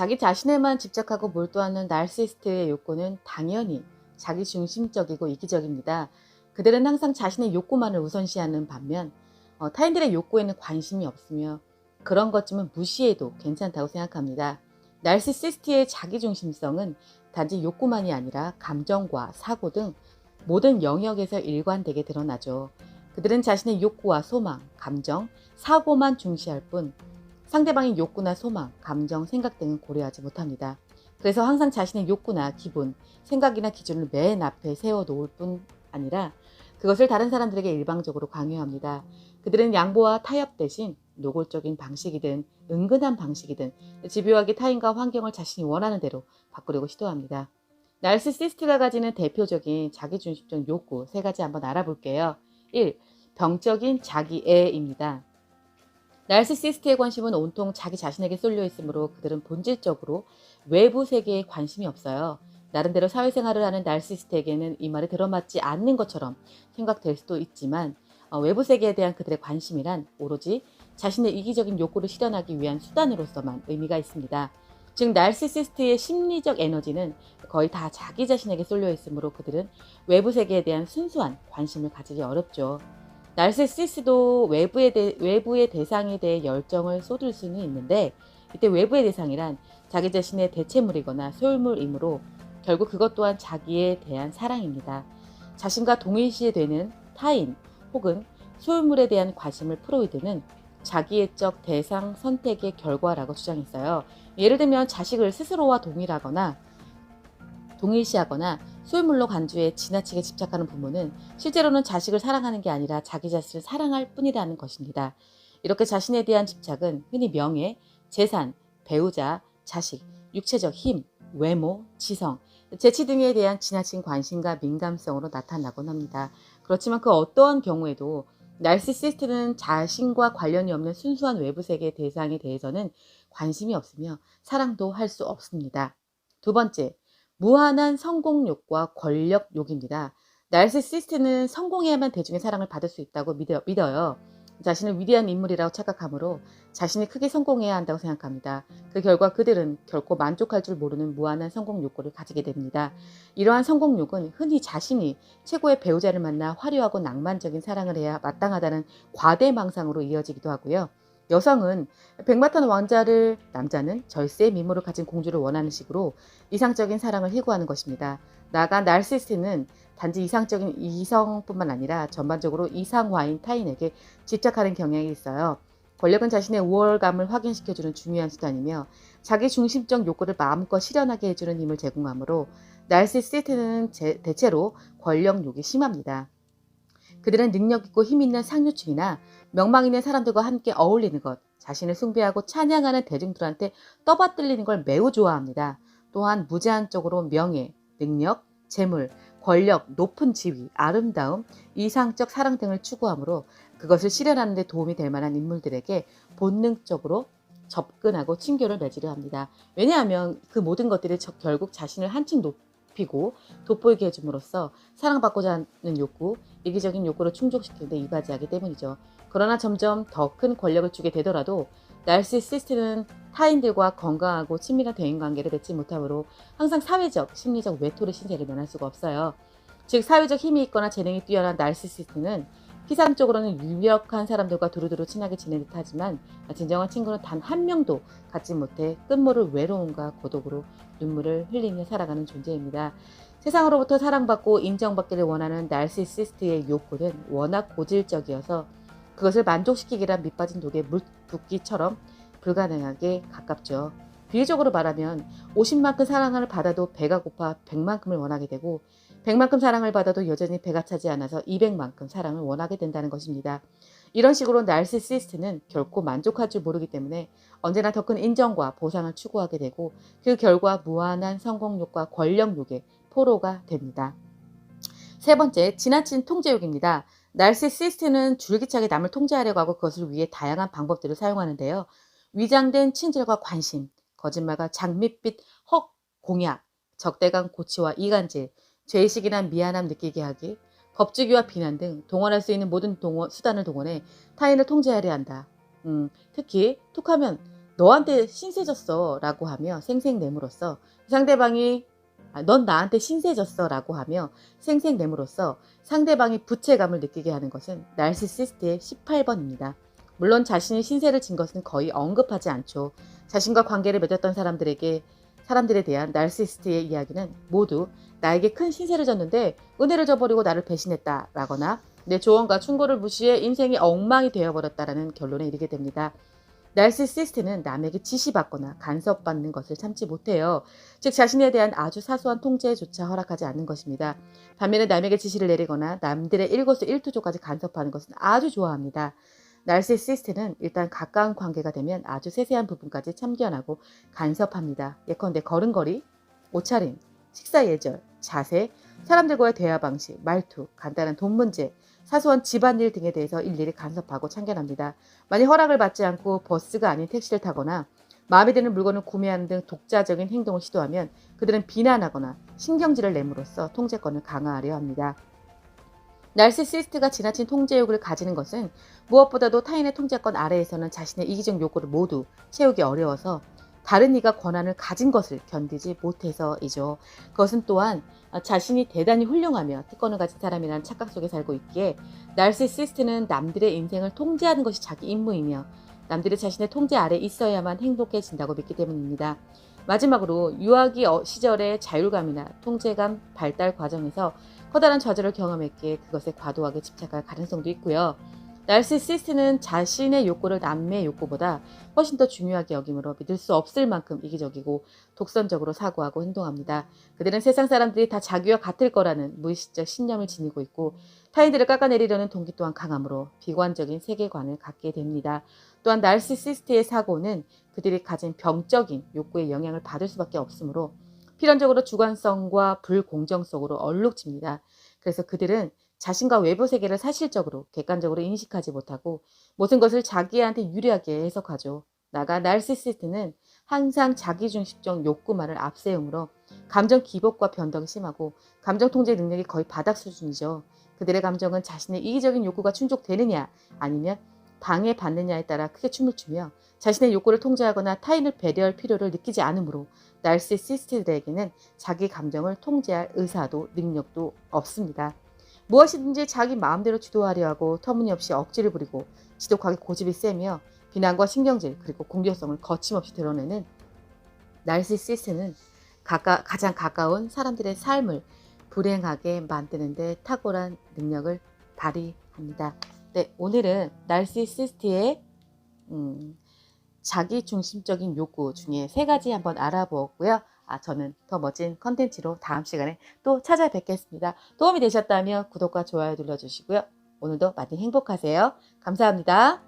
자기 자신에만 집착하고 몰두하는 나르시시스트의 욕구는 당연히 자기중심적이고 이기적입니다. 그들은 항상 자신의 욕구만을 우선시하는 반면 타인들의 욕구에는 관심이 없으며 그런 것쯤은 무시해도 괜찮다고 생각합니다. 나르시시스트의 자기중심성은 단지 욕구만이 아니라 감정과 사고 등 모든 영역에서 일관되게 드러나죠. 그들은 자신의 욕구와 소망, 감정, 사고만 중시할 뿐 상대방의 욕구나 소망, 감정, 생각 등은 고려하지 못합니다. 그래서 항상 자신의 욕구나 기분, 생각이나 기준을 맨 앞에 세워놓을 뿐 아니라 그것을 다른 사람들에게 일방적으로 강요합니다. 그들은 양보와 타협 대신 노골적인 방식이든 은근한 방식이든 집요하게 타인과 환경을 자신이 원하는 대로 바꾸려고 시도합니다. 나르시시스트가 가지는 대표적인 자기중심적 욕구 세 가지 한번 알아볼게요. 1. 병적인 자기애입니다. 나르시시스트의 관심은 온통 자기 자신에게 쏠려 있으므로 그들은 본질적으로 외부 세계에 관심이 없어요. 나름대로 사회생활을 하는 나르시시스트에게는 이 말이 들어맞지 않는 것처럼 생각될 수도 있지만 외부 세계에 대한 그들의 관심이란 오로지 자신의 이기적인 욕구를 실현하기 위한 수단으로서만 의미가 있습니다. 즉 나르시시스트의 심리적 에너지는 거의 다 자기 자신에게 쏠려 있으므로 그들은 외부 세계에 대한 순수한 관심을 가지기 어렵죠. 나르시시스트도 외부의 대상에 대해 열정을 쏟을 수는 있는데 이때 외부의 대상이란 자기 자신의 대체물이거나 소유물이므로 결국 그것 또한 자기에 대한 사랑입니다. 자신과 동일시되는 타인 혹은 소유물에 대한 관심을 프로이드는 자기애적 대상 선택의 결과라고 주장했어요. 예를 들면 자식을 스스로와 동일시하거나 소유물로 간주해 지나치게 집착하는 부모는 실제로는 자식을 사랑하는 게 아니라 자기 자신을 사랑할 뿐이라는 것입니다. 이렇게 자신에 대한 집착은 흔히 명예, 재산, 배우자, 자식, 육체적 힘, 외모, 지성, 재치 등에 대한 지나친 관심과 민감성으로 나타나곤 합니다. 그렇지만 그 어떠한 경우에도 나르시시스트는 자신과 관련이 없는 순수한 외부 세계 대상에 대해서는 관심이 없으며 사랑도 할 수 없습니다. 두 번째, 무한한 성공욕과 권력욕입니다. 나르시시스트는 성공해야만 대중의 사랑을 받을 수 있다고 믿어요. 자신을 위대한 인물이라고 착각하므로 자신이 크게 성공해야 한다고 생각합니다. 그 결과 그들은 결코 만족할 줄 모르는 무한한 성공 욕구를 가지게 됩니다. 이러한 성공욕은 흔히 자신이 최고의 배우자를 만나 화려하고 낭만적인 사랑을 해야 마땅하다는 과대망상으로 이어지기도 하고요. 여성은 백마탄 왕자를, 남자는 절세의 미모를 가진 공주를 원하는 식으로 이상적인 사랑을 희구하는 것입니다. 나아가 나르시시스트는 단지 이상적인 이성뿐만 아니라 전반적으로 이상화인 타인에게 집착하는 경향이 있어요. 권력은 자신의 우월감을 확인시켜주는 중요한 수단이며 자기 중심적 욕구를 마음껏 실현하게 해주는 힘을 제공하므로 나르시시스트는 대체로 권력욕이 심합니다. 그들은 능력 있고 힘 있는 상류층이나 명망 있는 사람들과 함께 어울리는 것, 자신을 숭배하고 찬양하는 대중들한테 떠받들리는 걸 매우 좋아합니다. 또한 무제한적으로 명예, 능력, 재물, 권력, 높은 지위, 아름다움, 이상적 사랑 등을 추구하므로 그것을 실현하는 데 도움이 될 만한 인물들에게 본능적으로 접근하고 친교를 맺으려 합니다. 왜냐하면 그 모든 것들이 결국 자신을 한층 높이고 돋보이게 해줌으로써 사랑받고자 하는 욕구, 이기적인 욕구를 충족시키는 데 이바지하기 때문이죠. 그러나 점점 더 큰 권력을 주게 되더라도 나르시시스트는 타인들과 건강하고 친밀한 대인관계를 맺지 못하므로 항상 사회적, 심리적 외톨이 신세를 면할 수가 없어요. 즉 사회적 힘이 있거나 재능이 뛰어난 나르시시스트는 피상적으로는 유력한 사람들과 두루두루 친하게 지내는 듯하지만 진정한 친구는 단 한 명도 갖지 못해 끝모를 외로움과 고독으로 눈물을 흘리며 살아가는 존재입니다. 세상으로부터 사랑받고 인정받기를 원하는 나르시시스트의 욕구는 워낙 고질적이어서 그것을 만족시키기란 밑빠진 독에 물 붓기처럼 불가능하게 가깝죠. 비유적으로 말하면 50만큼 사랑을 받아도 배가 고파 100만큼을 원하게 되고 100만큼 사랑을 받아도 여전히 배가 차지 않아서 200만큼 사랑을 원하게 된다는 것입니다. 이런 식으로 나르시시스트는 결코 만족할 줄 모르기 때문에 언제나 더 큰 인정과 보상을 추구하게 되고 그 결과 무한한 성공욕과 권력욕의 포로가 됩니다. 세 번째, 지나친 통제욕입니다. 나르시시스트는 줄기차게 남을 통제하려고 하고 그것을 위해 다양한 방법들을 사용하는데요. 위장된 친절과 관심, 거짓말과 장밋빛 공약, 적대감 고취와 이간질, 죄의식이나 미안함 느끼게 하기, 겁주기와 비난 등 동원할 수 있는 모든 수단을 동원해 타인을 통제하려 한다. 특히 툭하면 너한테 신세 졌어 라고 하며 생색냄으로써 상대방이 넌 나한테 신세 졌어 라고 하며 생색냄으로써 상대방이 부채감을 느끼게 하는 것은 나르시시스트의 18번입니다. 물론 자신이 신세를 진 것은 거의 언급하지 않죠. 자신과 관계를 맺었던 사람들에 대한 나르시시스트의 이야기는 모두 나에게 큰 신세를 졌는데 은혜를 저버리고 나를 배신했다 라거나 내 조언과 충고를 무시해 인생이 엉망이 되어버렸다라는 결론에 이르게 됩니다. 나르시시스트는 남에게 지시받거나 간섭받는 것을 참지 못해요. 즉 자신에 대한 아주 사소한 통제조차 허락하지 않는 것입니다. 반면에 남에게 지시를 내리거나 남들의 일거수일투족까지 간섭하는 것은 아주 좋아합니다. 나르시시스트는 일단 가까운 관계가 되면 아주 세세한 부분까지 참견하고 간섭합니다. 예컨대 걸음걸이, 옷차림, 식사 예절, 자세, 사람들과의 대화 방식, 말투, 간단한 돈 문제, 사소한 집안일 등에 대해서 일일이 간섭하고 참견합니다. 만약 허락을 받지 않고 버스가 아닌 택시를 타거나 마음에 드는 물건을 구매하는 등 독자적인 행동을 시도하면 그들은 비난하거나 신경질을 내므로써 통제권을 강화하려 합니다. 나르시시스트가 지나친 통제욕을 가지는 것은 무엇보다도 타인의 통제권 아래에서는 자신의 이기적 요구를 모두 채우기 어려워서 다른 이가 권한을 가진 것을 견디지 못해서이죠. 그것은 또한 자신이 대단히 훌륭하며 특권을 가진 사람이라는 착각 속에 살고 있기에 나르시시스트는 남들의 인생을 통제하는 것이 자기 임무이며 남들이 자신의 통제 아래 있어야만 행복해진다고 믿기 때문입니다. 마지막으로 유아기 시절의 자율감이나 통제감 발달 과정에서 커다란 좌절을 경험했기에 그것에 과도하게 집착할 가능성도 있고요. 나르시시스트는 자신의 욕구를 남의 욕구보다 훨씬 더 중요하게 여기므로 믿을 수 없을 만큼 이기적이고 독선적으로 사고하고 행동합니다. 그들은 세상 사람들이 다 자기와 같을 거라는 무의식적 신념을 지니고 있고 타인들을 깎아내리려는 동기 또한 강하므로 비관적인 세계관을 갖게 됩니다. 또한 나르시시스트의 사고는 그들이 가진 병적인 욕구의 영향을 받을 수밖에 없으므로 필연적으로 주관성과 불공정 속으로 얼룩집니다. 그래서 그들은 자신과 외부 세계를 사실적으로 객관적으로 인식하지 못하고 모든 것을 자기한테 유리하게 해석하죠. 나아가 나르시시스트는 항상 자기중심적 욕구만을 앞세우므로 감정 기복과 변덕이 심하고 감정 통제 능력이 거의 바닥 수준이죠. 그들의 감정은 자신의 이기적인 욕구가 충족되느냐 아니면 방해받느냐에 따라 크게 춤을 추며 자신의 욕구를 통제하거나 타인을 배려할 필요를 느끼지 않으므로 나르시시스트들에게는 자기 감정을 통제할 의사도 능력도 없습니다. 무엇이든지 자기 마음대로 주도하려 하고 터무니없이 억지를 부리고 지독하게 고집이 세며 비난과 신경질 그리고 공격성을 거침없이 드러내는 나르시시스트는 가장 가까운 사람들의 삶을 불행하게 만드는 데 탁월한 능력을 발휘합니다. 네, 오늘은 나르시시스트의 자기중심적인 욕구 중에 3가지 한번 알아보았고요. 저는 더 멋진 컨텐츠로 다음 시간에 또 찾아뵙겠습니다. 도움이 되셨다면 구독과 좋아요 눌러주시고요. 오늘도 많이 행복하세요. 감사합니다.